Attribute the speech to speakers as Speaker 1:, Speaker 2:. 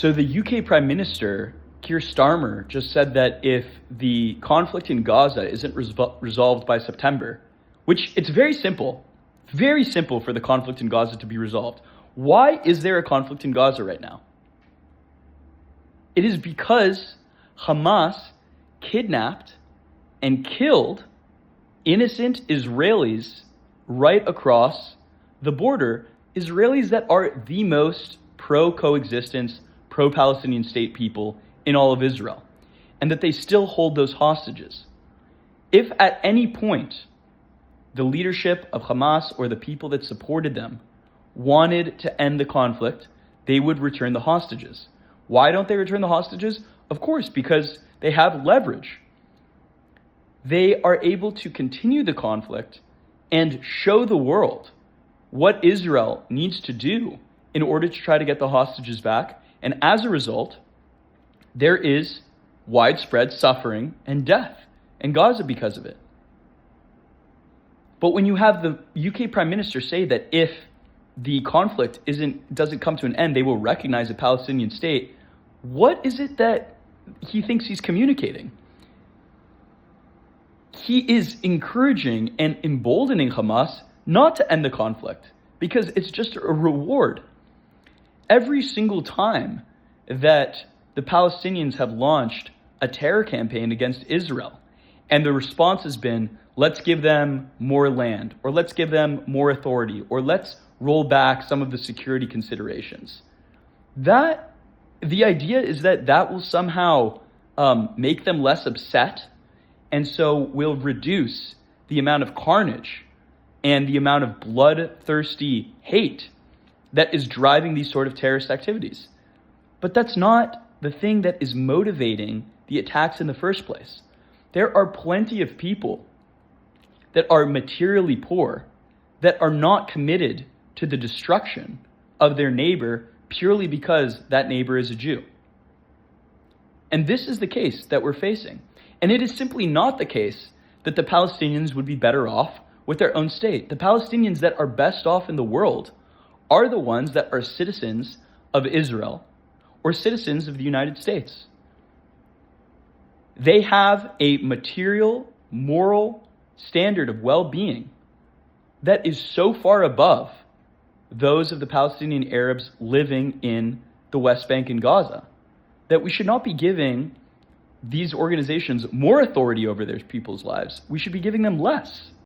Speaker 1: So the UK Prime Minister, Keir Starmer, just said that if the conflict in Gaza isn't resolved by September, which it's very simple for the conflict in Gaza to be resolved. Why is there a conflict in Gaza right now? It is because Hamas kidnapped and killed innocent Israelis right across the border, Israelis that are the most pro-coexistence, pro-Palestinian state people in all of Israel, and that they still hold those hostages. If at any point the leadership of Hamas or the people that supported them wanted to end the conflict, they would return the hostages. Why don't they return the hostages? Of course, because they have leverage. They are able to continue the conflict and show the world what Israel needs to do in order to try to get the hostages back. And as a result, there is widespread suffering and death in Gaza because of it. But when you have the UK Prime Minister say that if the conflict doesn't come to an end, they will recognize a Palestinian state, what is it that he thinks he's communicating? He is encouraging and emboldening Hamas not to end the conflict because it's just a reward. Every single time that the Palestinians have launched a terror campaign against Israel, and the response has been, let's give them more land, or let's give them more authority, or let's roll back some of the security considerations. The idea is that will somehow make them less upset, and so will reduce the amount of carnage and the amount of bloodthirsty hate that is driving these sort of terrorist activities. But that's not the thing that is motivating the attacks in the first place. There are plenty of people that are materially poor that are not committed to the destruction of their neighbor purely because that neighbor is a Jew. And this is the case that we're facing. And it is simply not the case that the Palestinians would be better off with their own state. The Palestinians that are best off in the world are the ones that are citizens of Israel or citizens of the United States. They have a material, moral standard of well-being that is so far above those of the Palestinian Arabs living in the West Bank and Gaza that we should not be giving these organizations more authority over their people's lives. We should be giving them less.